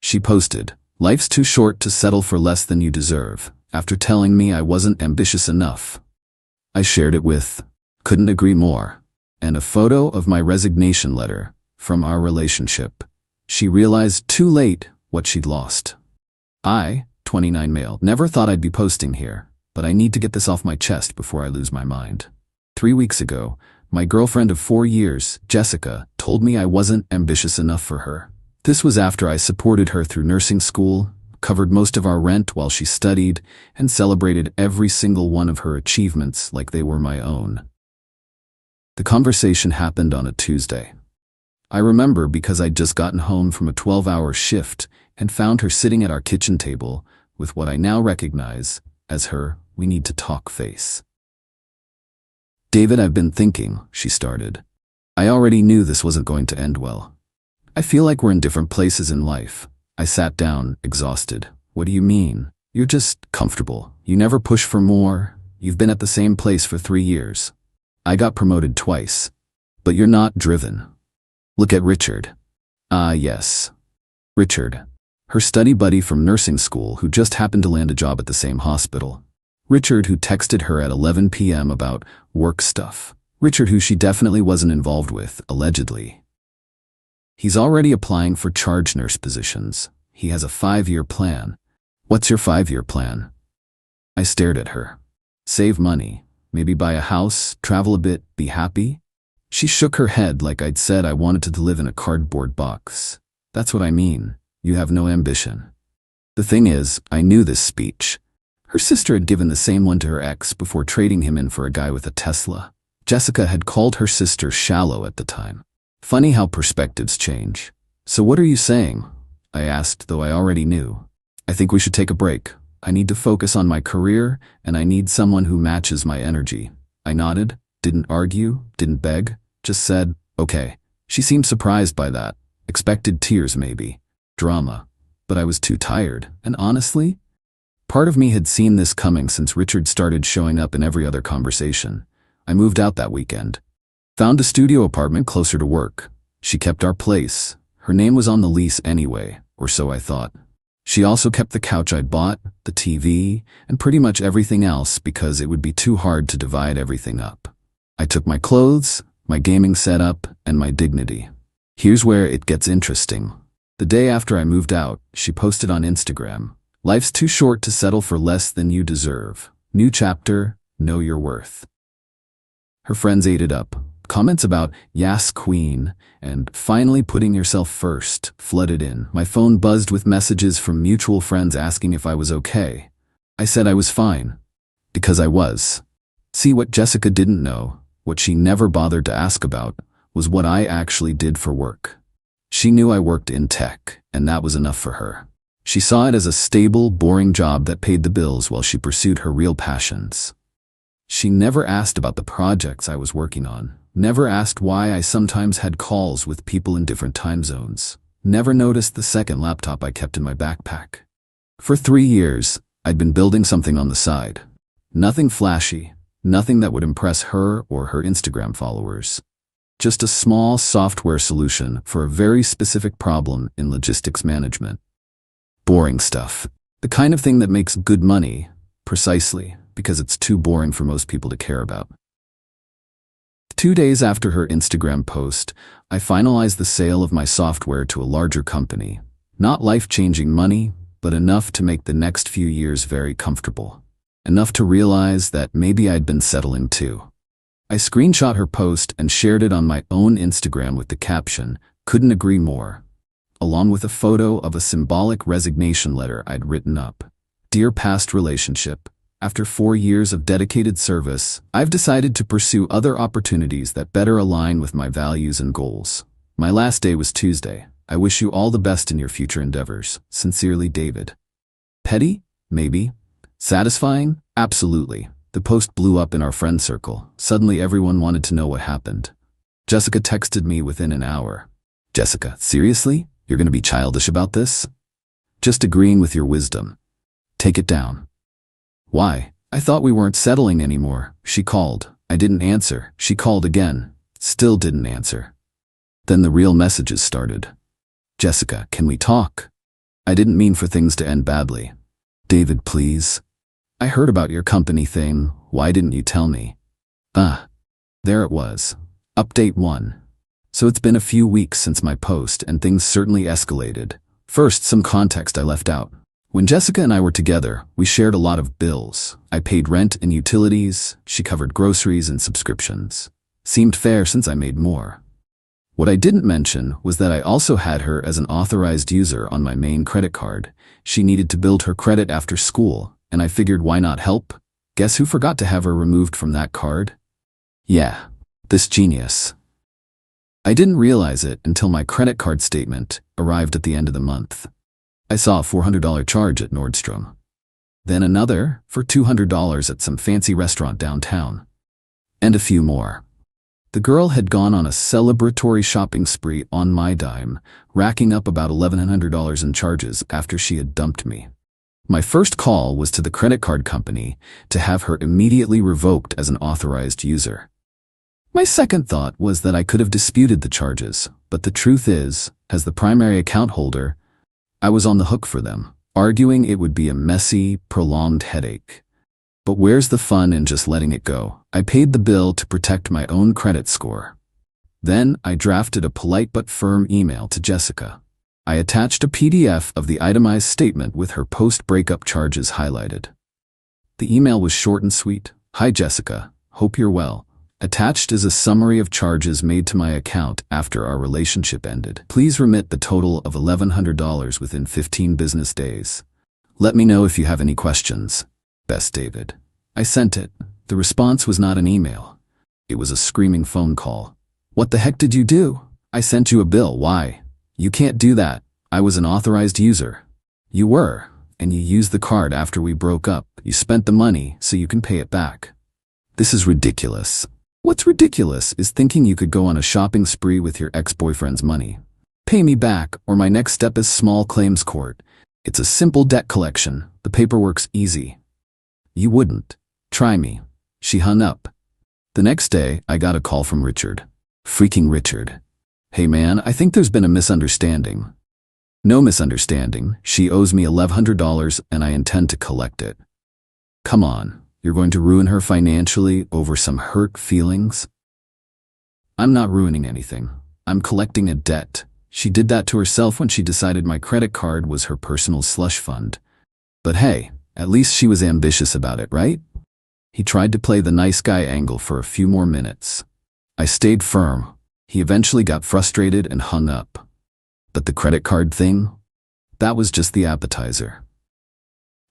She posted, "Life's too short to settle for less than you deserve," after telling me I wasn't ambitious enough. I shared it with, "Couldn't agree more," and a photo of my resignation letter from our relationship. She realized too late what she'd lost. I, 29 male, never thought I'd be posting here, but I need to get this off my chest before I lose my mind. 3 weeks ago, my girlfriend of 4 years, Jessica, told me I wasn't ambitious enough for her. This was after I supported her through nursing school, covered most of our rent while she studied, and celebrated every single one of her achievements like they were my own. The conversation happened on a Tuesday. I remember because I'd just gotten home from a 12-hour shift and found her sitting at our kitchen table with what I now recognize as her "we need to talk" face. "David, I've been thinking," she started. "I already knew this wasn't going to end well. I feel like we're in different places in life." I sat down, exhausted. "What do you mean? You're just comfortable. You never push for more. You've been at the same place for 3 years. I got promoted twice. But you're not driven. Look at Richard." "Ah, yes. Richard." Her study buddy from nursing school who just happened to land a job at the same hospital. Richard who texted her at 11 p.m. about work stuff. Richard who she definitely wasn't involved with, allegedly. "He's already applying for charge nurse positions. He has a 5-year plan." "What's your 5-year plan?" I stared at her. "Save money, maybe buy a house, travel a bit, be happy?" She shook her head like I'd said I wanted to live in a cardboard box. "That's what I mean. You have no ambition." The thing is, I knew this speech. Her sister had given the same one to her ex before trading him in for a guy with a Tesla. Jessica had called her sister shallow at the time. Funny how perspectives change. "So what are you saying?" I asked, though I already knew. "I think we should take a break. I need to focus on my career, and I need someone who matches my energy." I nodded, didn't argue, didn't beg, just said, "Okay." She seemed surprised by that. Expected tears maybe. Drama. But I was too tired, and honestly, part of me had seen this coming since Richard started showing up in every other conversation. I moved out that weekend. Found a studio apartment closer to work. She kept our place. Her name was on the lease anyway, or so I thought. She also kept the couch I'd bought, the TV, and pretty much everything else because it would be too hard to divide everything up. I took my clothes, my gaming setup, and my dignity. Here's where it gets interesting. The day after I moved out, she posted on Instagram, "Life's too short to settle for less than you deserve. New chapter, know your worth." Her friends ate it up. Comments about "Yas Queen" and "finally putting yourself first" flooded in. My phone buzzed with messages from mutual friends asking if I was okay. I said I was fine. Because I was. See, what Jessica didn't know, what she never bothered to ask about, was what I actually did for work. She knew I worked in tech, and that was enough for her. She saw it as a stable, boring job that paid the bills while she pursued her real passions. She never asked about the projects I was working on, never asked why I sometimes had calls with people in different time zones, never noticed the second laptop I kept in my backpack. For 3 years, I'd been building something on the side. Nothing flashy, nothing that would impress her or her Instagram followers. Just a small software solution for a very specific problem in logistics management. Boring stuff. The kind of thing that makes good money, precisely because it's too boring for most people to care about. 2 days after her Instagram post, I finalized the sale of my software to a larger company. Not life-changing money, but enough to make the next few years very comfortable. Enough to realize that maybe I'd been settling too. I screenshot her post and shared it on my own Instagram with the caption, "Couldn't agree more," along with a photo of a symbolic resignation letter I'd written up. "Dear past relationship, after 4 years of dedicated service, I've decided to pursue other opportunities that better align with my values and goals. My last day was Tuesday. I wish you all the best in your future endeavors. Sincerely, David." Petty? Maybe. Satisfying? Absolutely. The post blew up in our friend circle. Suddenly everyone wanted to know what happened. Jessica texted me within an hour. "Jessica, seriously? You're going to be childish about this?" "Just agreeing with your wisdom. Take it down." "Why? I thought we weren't settling anymore." She called. I didn't answer. She called again. Still didn't answer. Then the real messages started. "Jessica, can we talk?" I didn't mean for things to end badly. David, please. I heard about your company thing. Why didn't you tell me? There it was. Update 1. So it's been a few weeks since my post, and things certainly escalated. First, some context I left out. When Jessica and I were together, we shared a lot of bills. I paid rent and utilities. She covered groceries and subscriptions. Seemed fair since I made more. What I didn't mention was that I also had her as an authorized user on my main credit card. She needed to build her credit after school, and I figured why not help? Guess who forgot to have her removed from that card? Yeah, this genius. I didn't realize it until my credit card statement arrived at the end of the month. I saw a $400 charge at Nordstrom. Then another for $200 at some fancy restaurant downtown. And a few more. The girl had gone on a celebratory shopping spree on my dime, racking up about $1,100 in charges after she had dumped me. My first call was to the credit card company to have her immediately revoked as an authorized user. My second thought was that I could have disputed the charges, but the truth is, as the primary account holder, I was on the hook for them, arguing it would be a messy, prolonged headache. But where's the fun in just letting it go? I paid the bill to protect my own credit score. Then I drafted a polite but firm email to Jessica. I attached a PDF of the itemized statement with her post-breakup charges highlighted. The email was short and sweet. Hi Jessica, hope you're well. Attached is a summary of charges made to my account after our relationship ended. Please remit the total of $1,100 within 15 business days. Let me know if you have any questions. Best, David. I sent it. The response was not an email. It was a screaming phone call. What the heck did you do? I sent you a bill. Why? You can't do that. I was an authorized user. You were, and you used the card after we broke up. You spent the money so you can pay it back. This is ridiculous. What's ridiculous is thinking you could go on a shopping spree with your ex-boyfriend's money. Pay me back, or my next step is small claims court. It's a simple debt collection. The paperwork's easy. You wouldn't. Try me. She hung up. The next day, I got a call from Richard. Freaking Richard. Hey man, I think there's been a misunderstanding. No misunderstanding. She owes me $1,100 and I intend to collect it. Come on. You're going to ruin her financially over some hurt feelings? I'm not ruining anything. I'm collecting a debt. She did that to herself when she decided my credit card was her personal slush fund. But hey, at least she was ambitious about it, right? He tried to play the nice guy angle for a few more minutes. I stayed firm. He eventually got frustrated and hung up. But the credit card thing? That was just the appetizer.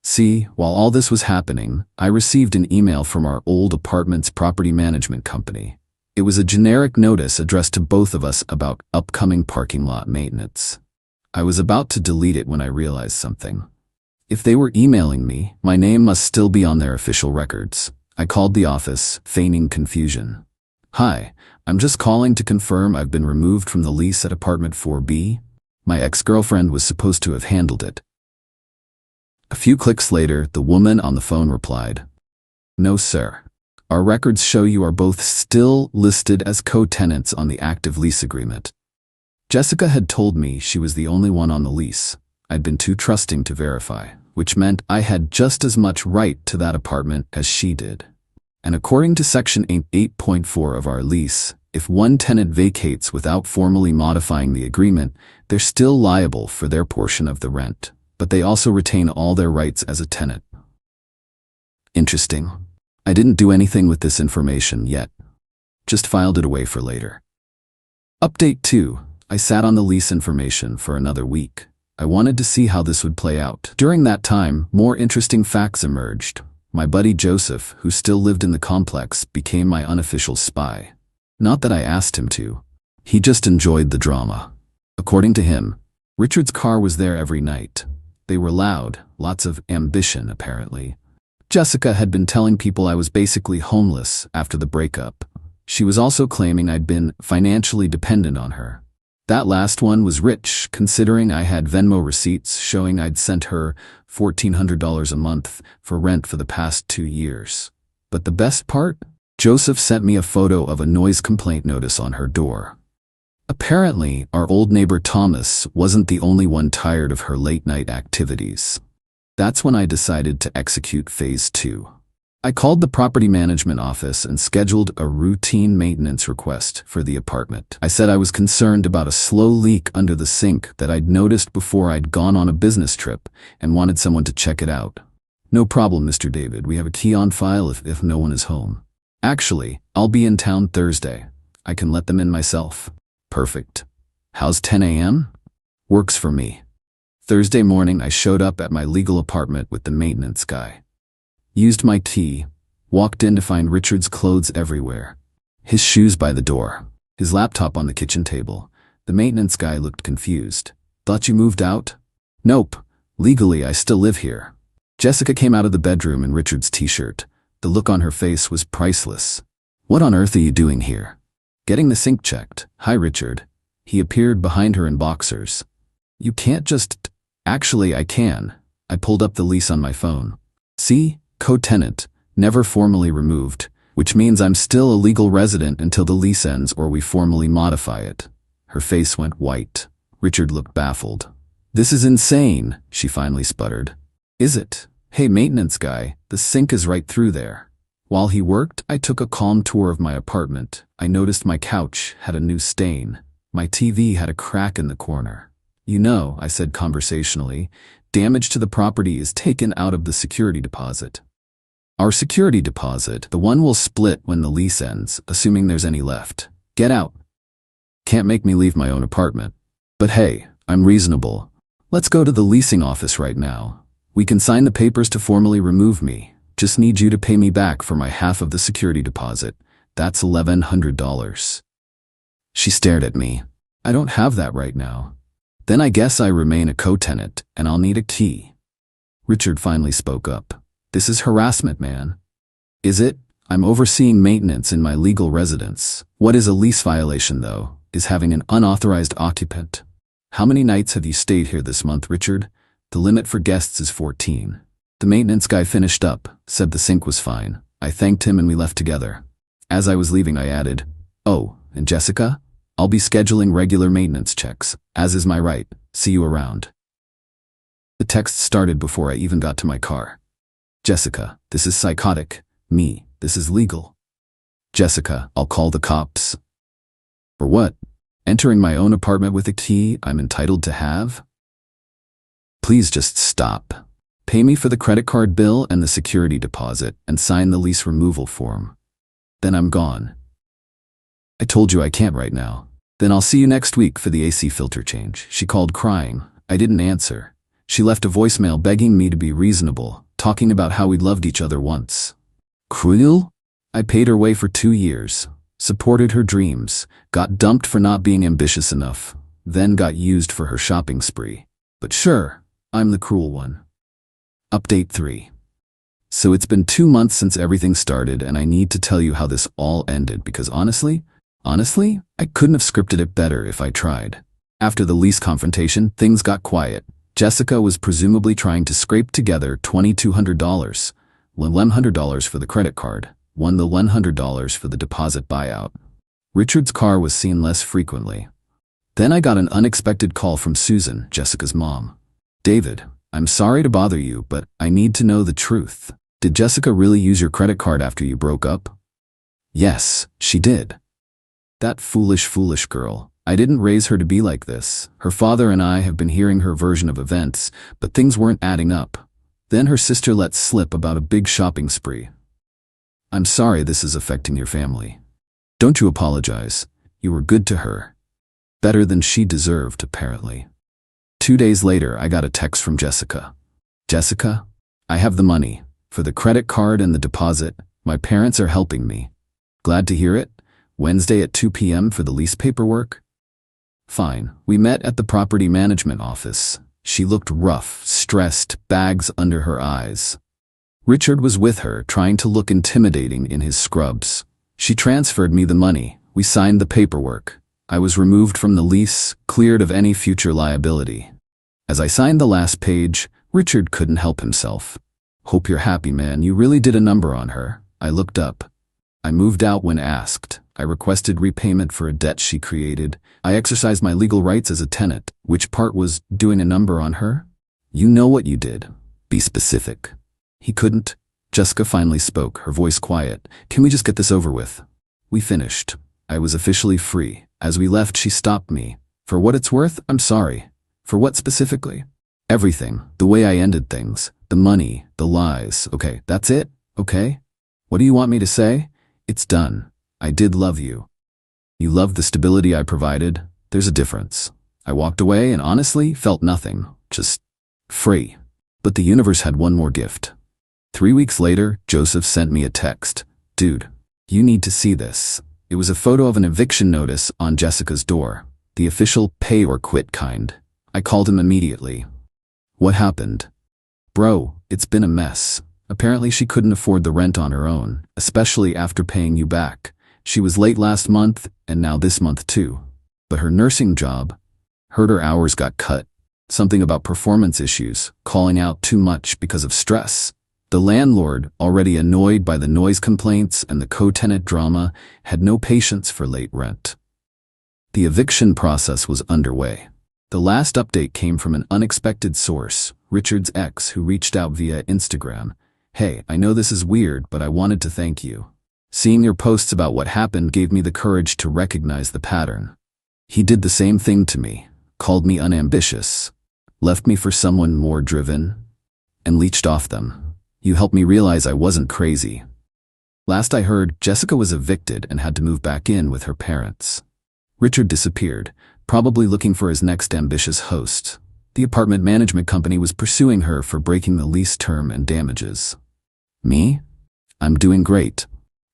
See, while all this was happening, I received an email from our old apartment's property management company. It was a generic notice addressed to both of us about upcoming parking lot maintenance. I was about to delete it when I realized something. If they were emailing me, my name must still be on their official records. I called the office, feigning confusion. Hi, I'm just calling to confirm I've been removed from the lease at apartment 4B. My ex-girlfriend was supposed to have handled it. A few clicks later, the woman on the phone replied, No, sir. Our records show you are both still listed as co-tenants on the active lease agreement. Jessica had told me she was the only one on the lease. I'd been too trusting to verify, which meant I had just as much right to that apartment as she did. And according to Section 8.4 of our lease, if one tenant vacates without formally modifying the agreement, they're still liable for their portion of the rent, but they also retain all their rights as a tenant. Interesting. I didn't do anything with this information yet. Just filed it away for later. Update 2. I sat on the lease information for another week. I wanted to see how this would play out. During that time, more interesting facts emerged. My buddy Joseph, who still lived in the complex, became my unofficial spy. Not that I asked him to. He just enjoyed the drama. According to him, Richard's car was there every night. They were loud, lots of ambition apparently. Jessica had been telling people I was basically homeless after the breakup. She was also claiming I'd been financially dependent on her. That last one was rich, considering I had Venmo receipts showing I'd sent her $1,400 a month for rent for the past 2 years. But the best part? Joseph sent me a photo of a noise complaint notice on her door. Apparently, our old neighbor Thomas wasn't the only one tired of her late-night activities. That's when I decided to execute phase 2. I called the property management office and scheduled a routine maintenance request for the apartment. I said I was concerned about a slow leak under the sink that I'd noticed before I'd gone on a business trip and wanted someone to check it out. No problem, Mr. David. We have a key on file if no one is home. Actually, I'll be in town Thursday. I can let them in myself. Perfect. How's 10 a.m.? Works for me. Thursday morning, I showed up at my legal apartment with the maintenance guy. Used my key, walked in to find Richard's clothes everywhere. His shoes by the door, his laptop on the kitchen table. The maintenance guy looked confused. Thought you moved out? Nope. Legally, I still live here. Jessica came out of the bedroom in Richard's t-shirt. The look on her face was priceless. What on earth are you doing here? Getting the sink checked. Hi, Richard. He appeared behind her in boxers. You can't just... Actually, I can. I pulled up the lease on my phone. See? Co-tenant, never formally removed, which means I'm still a legal resident until the lease ends or we formally modify it. Her face went white. Richard looked baffled. This is insane, she finally sputtered. Is it? Hey, maintenance guy, the sink is right through there. While he worked, I took a calm tour of my apartment. I noticed my couch had a new stain. My TV had a crack in the corner. You know, I said conversationally, damage to the property is taken out of the security deposit. Our security deposit, the one we'll split when the lease ends, assuming there's any left. Get out. Can't make me leave my own apartment. But hey, I'm reasonable. Let's go to the leasing office right now. We can sign the papers to formally remove me. Just need you to pay me back for my half of the security deposit. That's $1,100. She stared at me. I don't have that right now. Then I guess I remain a co-tenant, and I'll need a key. Richard finally spoke up. This is harassment, man. Is it? I'm overseeing maintenance in my legal residence. What is a lease violation, though, is having an unauthorized occupant. How many nights have you stayed here this month, Richard? The limit for guests is 14. The maintenance guy finished up, said the sink was fine. I thanked him and we left together. As I was leaving, I added, "Oh, and Jessica? I'll be scheduling regular maintenance checks, as is my right. See you around." The text started before I even got to my car. Jessica, this is psychotic. Me, this is legal. Jessica, I'll call the cops. For what? Entering my own apartment with a key I'm entitled to have? Please just stop. Pay me for the credit card bill and the security deposit and sign the lease removal form. Then I'm gone. I told you I can't right now. Then I'll see you next week for the AC filter change. She called crying. I didn't answer. She left a voicemail begging me to be reasonable, talking about how we'd loved each other once. Cruel? I paid her way for 2 years, supported her dreams, got dumped for not being ambitious enough, then got used for her shopping spree. But sure, I'm the cruel one. Update 3. So it's been 2 months since everything started, and I need to tell you how this all ended because honestly, I couldn't have scripted it better if I tried. After the lease confrontation, things got quiet. Jessica was presumably trying to scrape together $2,200, $100 for the credit card, the $100 for the deposit buyout. Richard's car was seen less frequently. Then I got an unexpected call from Susan, Jessica's mom. David, I'm sorry to bother you, but I need to know the truth. Did Jessica really use your credit card after you broke up? Yes, she did. That foolish girl. I didn't raise her to be like this. Her father and I have been hearing her version of events, but things weren't adding up. Then her sister let slip about a big shopping spree. I'm sorry this is affecting your family. Don't you apologize. You were good to her. Better than she deserved, apparently. 2 days later, I got a text from Jessica. Jessica, I have the money. For the credit card and the deposit, my parents are helping me. Glad to hear it? Wednesday at 2 p.m. for the lease paperwork? Fine. We met at the property management office. She looked rough, stressed, bags under her eyes. Richard was with her, trying to look intimidating in his scrubs. She transferred me the money. We signed the paperwork. I was removed from the lease, cleared of any future liability. As I signed the last page, Richard couldn't help himself. Hope you're happy, man. You really did a number on her. I looked up. I moved out when asked. I requested repayment for a debt she created. I exercised my legal rights as a tenant. Which part was doing a number on her? You know what you did. Be specific. He couldn't. Jessica finally spoke, her voice quiet. Can we just get this over with? We finished. I was officially free. As we left, she stopped me. For what it's worth, I'm sorry. For what specifically? Everything. The way I ended things. The money. The lies. Okay, that's it? Okay? What do you want me to say? It's done. I did love you. You loved the stability I provided. There's a difference. I walked away and honestly felt nothing. Just free. But the universe had one more gift. 3 weeks later, Joseph sent me a text. Dude, you need to see this. It was a photo of an eviction notice on Jessica's door. The official pay or quit kind. I called him immediately. What happened? Bro, it's been a mess. Apparently she couldn't afford the rent on her own, especially after paying you back. She was late last month, and now this month too. But her nursing job, heard her hours got cut. Something about performance issues, calling out too much because of stress. The landlord, already annoyed by the noise complaints and the co-tenant drama, had no patience for late rent. The eviction process was underway. The last update came from an unexpected source, Richard's ex, who reached out via Instagram. Hey, I know this is weird, but I wanted to thank you. Seeing your posts about what happened gave me the courage to recognize the pattern. He did the same thing to me, called me unambitious, left me for someone more driven, and leached off them. You helped me realize I wasn't crazy. Last I heard, Jessica was evicted and had to move back in with her parents. Richard disappeared, probably looking for his next ambitious host. The apartment management company was pursuing her for breaking the lease term and damages. Me? I'm doing great.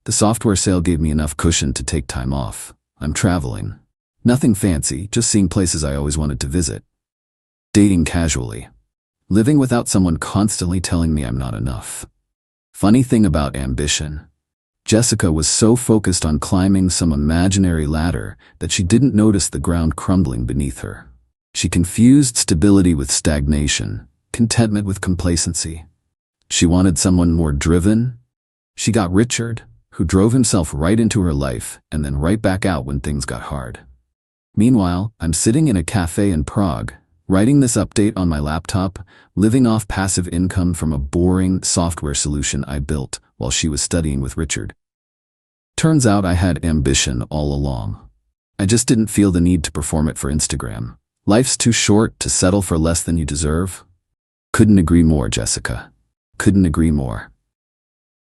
The software sale gave me enough cushion to take time off. I'm traveling. Nothing fancy, just seeing places I always wanted to visit. Dating casually. Living without someone constantly telling me I'm not enough. Funny thing about ambition. Jessica was so focused on climbing some imaginary ladder that she didn't notice the ground crumbling beneath her. She confused stability with stagnation, contentment with complacency. She wanted someone more driven. She got Richard, who drove himself right into her life and then right back out when things got hard. Meanwhile, I'm sitting in a cafe in Prague, writing this update on my laptop, living off passive income from a boring software solution I built while she was studying with Richard. Turns out I had ambition all along. I just didn't feel the need to perform it for Instagram. Life's too short to settle for less than you deserve. Couldn't agree more, Jessica. Couldn't agree more.